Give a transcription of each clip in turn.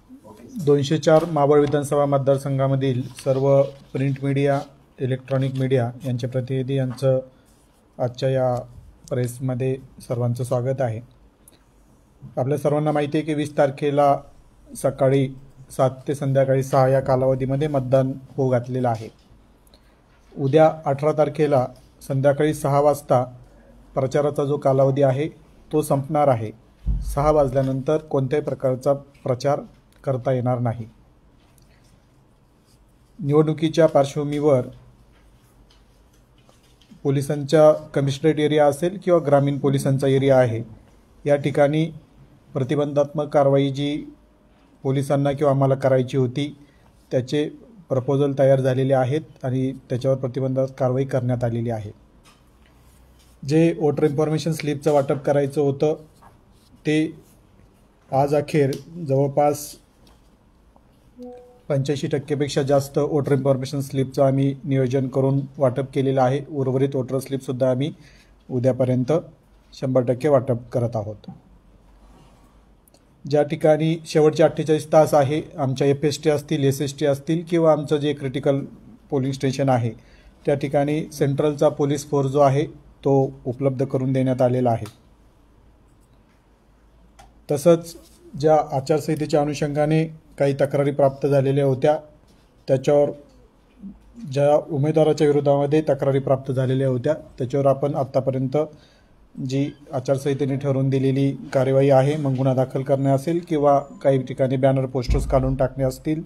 204 मावळ विधानसभा मतदारसंघामधील सर्व print media, electronic media यांचे प्रतिनिधी यांचं आजच्या या प्रेसमध्ये सर्वांचं स्वागत आहे। आपल्या सर्वांना माहिती आहे की 20 तारखेला सकाळी 7 ते संध्याकाळी 6 या कालावधीमध्ये मतदान होऊ घातलेलं आहे। उद्या 18 तारखेला संध्याकाळी 6 वाजता प्रचाराचा जो कालावधी आहे तो संपणार आहे। 6 वाजल्यानंतर कोणत्याही प्रकारचा प्रचार करता येणार नाही। निवडणुकीच्या पार्श्वभूमीवर पोलिसांचा कमिशनरेट एरिया असेल किंवा ग्रामीण पोलिसांचा एरिया आहे, या ठिकाणी प्रतिबंधात्मक कारवाई जी पोलिसांना किंवा आम्हाला करायची होती त्याचे प्रपोजल तयार झालेले आहेत आणि त्याच्यावर प्रतिबंधात्मक कारवाई करण्यात आलेली आहे। जे वोटर इन्फॉर्मेशन स्लिपचं वाटप करायचं होतं ते आज अखेर जवळपास 85% पेक्षा जास्त वोटर इन्फॉर्मेशन स्लिपचं आम्ही नियोजन करून वाटप केलेलं आहे। उर्वरित वोटर स्लिपसुद्धा आम्ही उद्यापर्यंत 100% वाटप करत आहोत। ज्या ठिकाणी शेवटचे 48 तास आहे, आमच्या FST असतील, SST असतील किंवा आमचं जे क्रिटिकल पोलिंग स्टेशन आहे त्या ठिकाणी सेंट्रलचा पोलीस फोर्स जो आहे तो उपलब्ध करून देण्यात आलेला आहे। तसंच ज्या आचारसंहितेच्या अनुषंगाने काही तक्रारी प्राप्त झालेल्या होत्या त्याच्यावर ज्या उमेदवाराच्या विरोधामध्ये तक्रारी प्राप्त झालेल्या होत्या त्याच्यावर आपण आत्तापर्यंत जी आचारसंहितेने ठरवून दिलेली कार्यवाही आहे, मग गुन्हा दाखल करणे असेल किंवा काही ठिकाणी बॅनर पोस्टर्स काढून टाकणे असतील,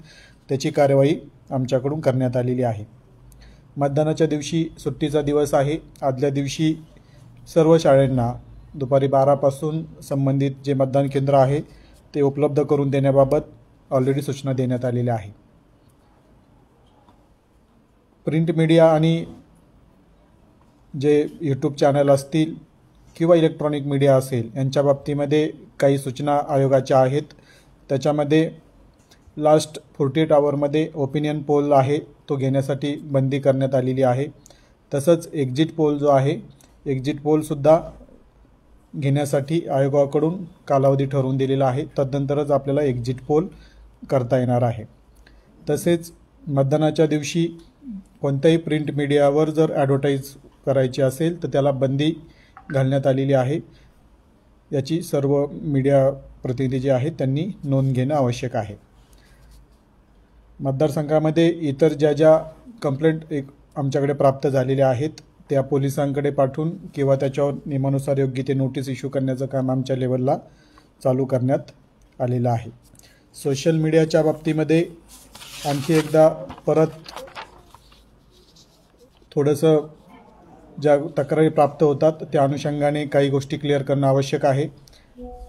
त्याची कार्यवाही आमच्याकडून करण्यात आलेली आहे। मतदानाच्या दिवशी सुट्टीचा दिवस आहे। आदल्या दिवशी सर्व शाळांना दुपारी 12 पासून संबंधित जे मतदान केंद्र आहे ते उपलब्ध करून देण्याबाबत ऑलरेडी सूचना देण्यात आलेल्या आहे। प्रिंट मीडिया आणि जे यूट्यूब चॅनल असतील किंवा इलेक्ट्रॉनिक मीडिया असेल यांच्या बाबतीमध्ये काही सूचना आयोगाच्या आहेत। त्याच्यामध्ये लास्ट 48 आवरमध्ये ओपिनियन पोल आहे तो घेण्यासाठी बंदी करण्यात आलेली आहे। तसंच एक्झिट पोल जो आहे, एक्झिट पोलसुद्धा घेण्यासाठी आयोगाकडून कालावधी ठरवून दिलेला आहे, तदनंतरच आपल्याला एक्झिट पोल करता येणार आहे। तसेच मतदानाच्या दिवशी कोणत्याही प्रिंट मीडियावर जर ॲडव्हर्टाईज करायची असेल तर त्याला बंदी घालण्यात आलेली आहे। याची सर्व मीडिया प्रतिनिधी जे आहेत त्यांनी नोंद घेणं आवश्यक आहे। मतदारसंघामध्ये इतर ज्या कंप्लेंट आमच्याकडे प्राप्त झालेल्या आहेत त्या पोलिसांकडे पाठवून किंवा त्याच्यावर नियमानुसार योग्य ते नोटीस इश्यू करण्याचं काम आमच्या लेवलला चालू करण्यात आलेलं आहे। सोशल मीडियाच्या बाबतीमध्ये आणखी एकदा परत थोडंसं ज्या तक्रारी प्राप्त होतात त्या अनुषंगाने काही गोष्टी क्लिअर करणं आवश्यक आहे।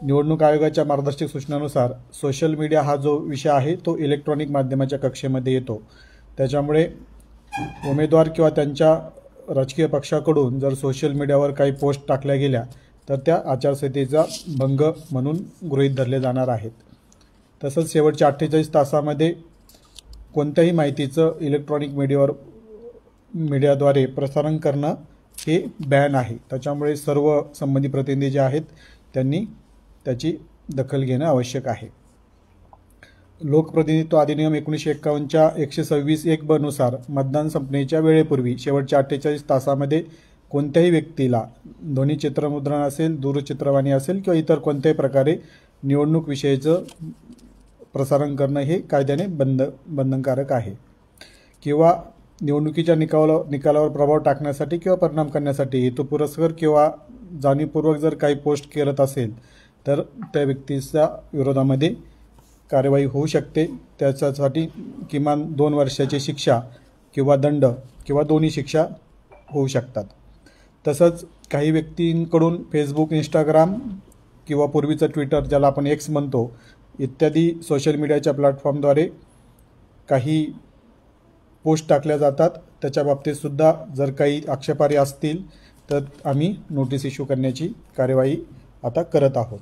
निवडणूक आयोगाच्या मार्गदर्शक सूचनानुसार सोशल मीडिया हा जो विषय आहे तो इलेक्ट्रॉनिक माध्यमाच्या कक्षेमध्ये येतो। त्याच्यामुळे उमेदवार किंवा त्यांच्या राजकीय पक्षाकडून जर सोशल मीडियावर काही पोस्ट टाकल्या गेल्या तर त्या आचारसंहितेचा भंग म्हणून गृहीत धरले जाणार आहेत। तसंच शेवटच्या 48 तासामध्ये कोणत्याही माहितीचं इलेक्ट्रॉनिक मीडियाद्वारे प्रसारण करणं हे बॅन आहे। त्याच्यामुळे सर्व संबंधित प्रतिनिधी जे आहेत त्यांनी त्याची दखल घेणं आवश्यक आहे। लोकप्रतिनिधित्व अधिनियम 1951च्या 126(1) नुसार मतदान संपण्याच्या वेळेपूर्वी शेवटच्या 48 तासामध्ये कोणत्याही व्यक्तीला ध्वनी चित्रमुद्रण असेल, दूरचित्रवाणी असेल किंवा इतर कोणत्याही प्रकारे निवडणूक विषयीचं प्रसारण करणं हे कायद्याने बंधनकारक आहे। किंवा निवडणुकीच्या निकालावर प्रभाव टाकण्यासाठी किंवा परिणाम करण्यासाठी हेतुपुरस्सर किंवा जाणीवपूर्वक जर काही पोस्ट करत असेल तर त्या व्यक्तीच्या विरोधामध्ये कार्यवाही होऊ शकते। त्याच्यासाठी किमान 2 वर्षाची शिक्षा किंवा दंड किंवा दोन्ही शिक्षा होऊ शकतात। तसंच काही व्यक्तींकडून फेसबुक, इंस्टाग्राम किंवा पूर्वीचं ट्विटर ज्याला आपण X म्हणतो इत्यादी सोशल मीडियाच्या प्लॅटफॉर्मद्वारे काही पोस्ट टाकल्या जातात। त्याच्या बाबतीतसुद्धा जर काही आक्षेपार्ह असतील तर आम्ही नोटीस इश्यू करण्याची कार्यवाही आता करत आहोत।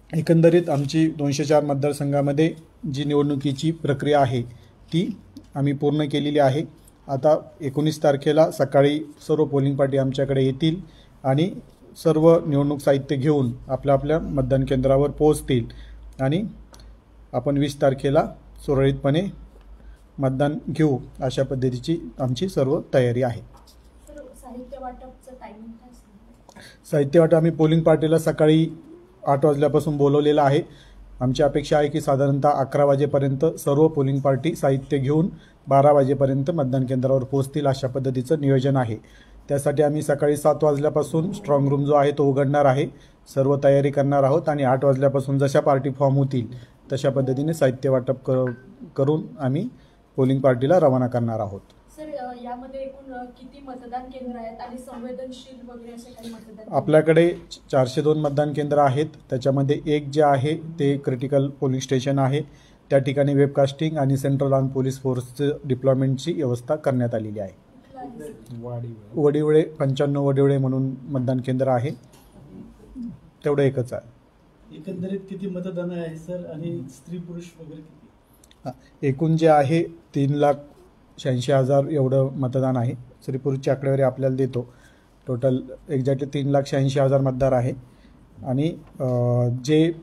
एकंदरीत आमची 204 मतदारसंघामध्ये जी निवडणुकीची प्रक्रिया आहे ती आम्ही पूर्ण केलेली आहे। आता 19 तारखेला सकाळी सर्व पोलिंग पार्टी आमच्याकडे येतील आणि सर्व निवडणूक साहित्य घेऊन आपल्या आपल्या मतदान केंद्रावर पोहोचतील आणि आपण 20 तारखेला सुरळीतपणे मतदान घेऊ अशा पद्धतीची आमची सर्व तयारी आहे. साहित्य वाटपचं टायमिंग काय सांगता? साहित्य वाटप आम्ही पोलिंग पार्टीला सकाळी 8 वाजल्यापासून बोलवलेलं आहे. आमची अपेक्षा आहे की साधारणतः 11 वाजेपर्यंत सर्व पोलिंग पार्टी साहित्य घेऊन 12 वाजेपर्यंत मतदान केंद्रावर पोहोचतील अशा पद्धतीचं नियोजन आहे. त्यासाठी आम्ही सकाळी 7 वाजल्यापासून स्ट्रॉंग रूम जो आहे तो उघडणार आहे, सर्व तयारी करणार आहोत आणि 8 वाजल्यापासून जशा पार्टी फॉर्म होतील तशा पद्धतीने साहित्य वाटप करून आम्ही पोलिंग पार्टीला रवाना करणार आहोत. सर, यामध्ये एकूण किती मतदान केंद्र आहेत आणि संवेदनशील वगैरे असे काही मतदान? आपल्याकडे 402 मतदान केंद्र आहेत. त्याच्यामध्ये एक जे आहे ते क्रिटिकल पोलिंग स्टेशन आहे. त्या ठिकाणी वेबकास्टिंग आणि सेंट्रल आर्म पोलीस फोर्सचं डिप्लॉयमेंटची व्यवस्था करण्यात आलेली आहे. वडिवळे 95 वडिवळे म्हणून मतदान केंद्र आहे, तेवढं एकच आहे. एकंदरीत किती मतदान आहे सर, आणि स्त्री पुरुष वगैरे किती? एकूण जे आहे 3,86,000 एवढं मतदान आहे. स्त्री पुरुषची आकडेवारी आपल्याला देतो. टोटल एक्झॅक्टली 3,86,000 मतदार आहे. आणि जे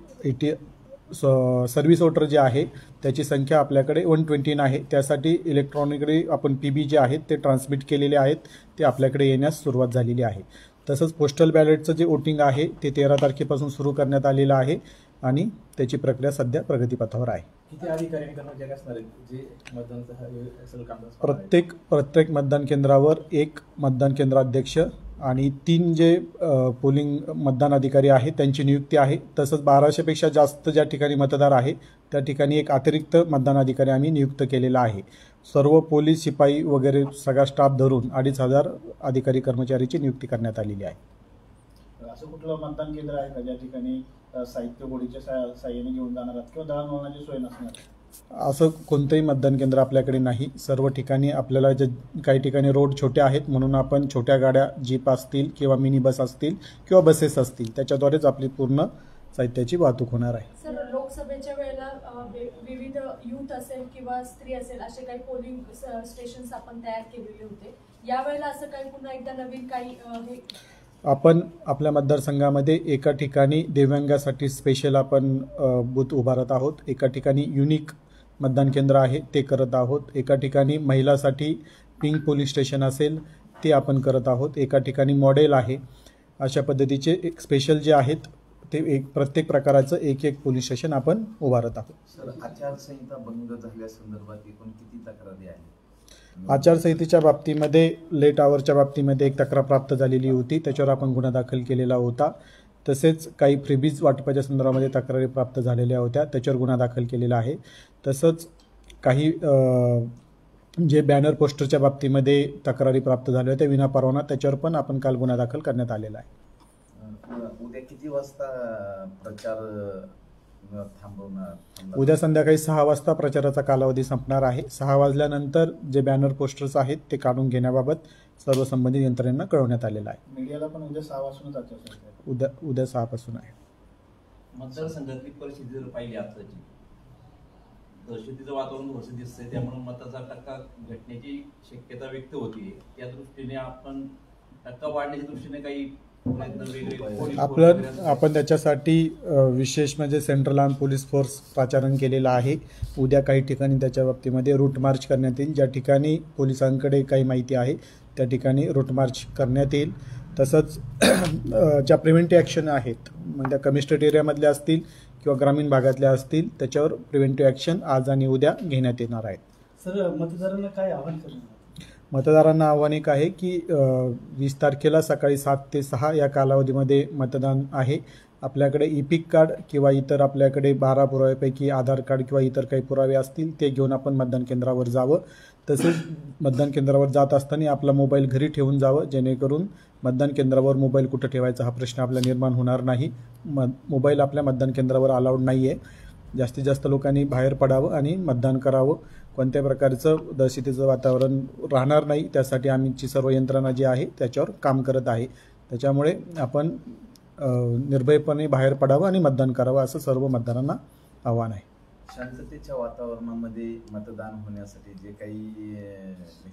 सर्व्हिस वोटर जे आहे त्याची संख्या आपल्याकडे 129 आहे. त्यासाठी इलेक्ट्रॉनिकली आपण PB जे आहेत ते ट्रान्समिट केलेले आहेत, ते आपल्याकडे येण्यास सुरुवात झालेली आहे. तसंच पोस्टल बॅलेटचं जे वोटिंग आहे ते 13 तारखेपासून सुरू करण्यात आलेलं आहे आणि त्याची प्रक्रिया सध्या प्रगतीपथावर आहे. किती अधिकारी आणि कर्मचारी असणार आहेत जे मतदानाचं काम? प्रत्येक मतदान केंद्रावर एक मतदान केंद्राध्यक्ष आणि 3 जे पोलिंग मतदान अधिकारी आहेत त्यांची नियुक्ती आहे. तसंच 1200पेक्षा जास्त ज्या ठिकाणी मतदार आहे त्या ठिकाणी एक अतिरिक्त मतदान अधिकारी आम्ही नियुक्त केलेला आहे. सर्व पोलीस शिपाई वगैरे सगळा स्टाफ धरून 2,500 अधिकारी कर्मचारीची नियुक्ती करण्यात आलेली आहे. असं कुठलं मतदान केंद्र आहे का ज्या ठिकाणी साहित्य गोळीच्या साह्याने घेऊन जाणार आहात किंवा दळणवळणाची सोय नसणार? असं कोणतंही मतदान केंद्र आपल्याकडे नाही. सर्व ठिकाणी आपल्याला जे काही ठिकाणी रोड छोटे आहेत म्हणून आपण छोट्या गाड्या, जीप असतील किंवा मिनी बस असतील किंवा बसेस असतील त्याच्याद्वारेच आपली पूर्ण साहित्याची वाहतूक होणार आहे. सर, लोकसभेच्या वेळेला विविध युथ असेल किंवा स्त्री असेल असे काही पोलिंग स्टेशन्स आपण तयार केलेले होते. यावेळेला असं काही पुन्हा एकदा नवीन काही आपण आपल्या मतदारसंघामध्ये एका ठिकाणी दिव्यांगासाठी स्पेशल आपण बूथ उभारत आहोत. एका ठिकाणी युनिक मतदान केंद्र आहे ते करत आहोत. एका ठिकाणी महिलासाठी पिंक पोलिंग स्टेशन असेल ते आपण करत आहोत. एका ठिकाणी मॉडेल आहे. अशा पद्धतीचे एक स्पेशल जे आहेत ते प्रत्येक प्रकाराचं एक पोलिंग स्टेशन आपण उभारत आहोत. सर, आचारसंहिता भंग झाल्यासंदर्भात एकूण किती तक्रारी आहेत? आचारसंहितेच्या बाबतीमध्ये लेट आवरच्या बाबतीमध्ये एक तक्रार प्राप्त झालेली होती, त्याच्यावर आपण गुन्हा दाखल केलेला होता. तसेच काही फ्रीबीज वाटपाच्या संदर्भामध्ये तक्रारी प्राप्त झालेल्या होत्या, त्याच्यावर गुन्हा दाखल केलेला आहे. तसंच काही जे बॅनर पोस्टरच्या बाबतीमध्ये तक्रारी प्राप्त झाल्या होत्या विना परवाना, त्याच्यावर पण आपण काल गुन्हा दाखल करण्यात आलेला आहे. उद्या किती वाजता प्रचार थांबवणार? उद्या संध्याकाळी 6 वाजता प्रचाराचा कालावधी संपणार आहे. 6 वाजल्यानंतर जे बॅनर पोस्टर्स आहेत ते काढून घेण्याबाबत सर्व संबंधित यंत्रणेंना कळवण्यात आलेलं आहे. मीडियाला पण उद्या 6 वाजूनच उद्या 6 पासून आहे. मतदारसंघातली परिस्थिती जर पाहिली आताची, दहशतीचं वातावरण थोडंसं दिसतंय, त्यामुळे मताचा टक्का घटण्याची शक्यता व्यक्त होती. त्या दृष्टीने आपण टक्का वाढण्याच्या दृष्टीने काही आपण त्याच्यासाठी विशेष म्हणजे सेंट्रल आर्म पोलीस फोर्स पाचारण केलेलं आहे. उद्या काही ठिकाणी त्याच्या बाबतीमध्ये रूट मार्च करण्यात येईल. ज्या ठिकाणी पोलिसांकडे काही माहिती आहे त्या ठिकाणी रूट मार्च करण्यात येईल. तसंच ज्या प्रिव्हेंटिव्ह ॲक्शन आहेत म्हणजे कमिस्ट्रेट एरियामधल्या असतील किंवा ग्रामीण भागातल्या असतील त्याच्यावर प्रिव्हेंटिव्ह ॲक्शन आज आणि उद्या घेण्यात येणार आहेत. सर, मतदारांना काय आवाहन करणार? मतदारांना आव्हान एक आहे की 20 तारखेला सकाळी 7 ते 6 या कालावधीमध्ये मतदान आहे. आपल्याकडे ई-पिक कार्ड किंवा इतर आपल्याकडे 12 पुराव्यापैकी आधार कार्ड किंवा इतर काही पुरावे असतील ते घेऊन आपण मतदान केंद्रावर जावं. तसेच मतदान केंद्रावर जात असताना आपला मोबाईल घरी ठेवून जावं, जेणेकरून मतदान केंद्रावर मोबाईल कुठं ठेवायचा हा प्रश्न आपला निर्माण होणार नाही. मोबाईल आपल्या मतदान केंद्रावर अलाउड नाही आहे. जास्तीत जास्त लोकांनी बाहेर पडावं आणि मतदान करावं. कोणत्या प्रकारचं दहशतीचं वातावरण राहणार नाही त्यासाठी आमची सर्व यंत्रणा जी आहे त्याच्यावर काम करत आहे. त्याच्यामुळे आपण निर्भयपणे बाहेर पडावं आणि मतदान करावं असं सर्व मतदारांना आव्हान आहे. शांततेच्या वातावरणामध्ये मतदान होण्यासाठी जे काही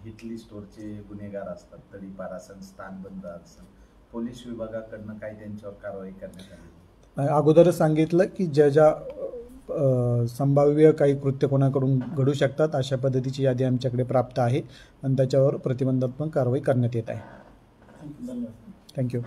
हिटली स्टोअरचे गुन्हेगार असतात, तडीपार असेल, स्थानबंद असेल, पोलीस विभागाकडनं काय त्यांच्यावर कारवाई करण्यात आली? अगोदरच सांगितलं की ज्या संभाव्य काही कृत्य कोणाकडून घडू शकतात अशा पद्धतीची यादी आमच्याकडे प्राप्त आहे आणि त्याच्यावर प्रतिबंधात्मक कारवाई करण्यात येत आहे. धन्यवाद. थँक्यू.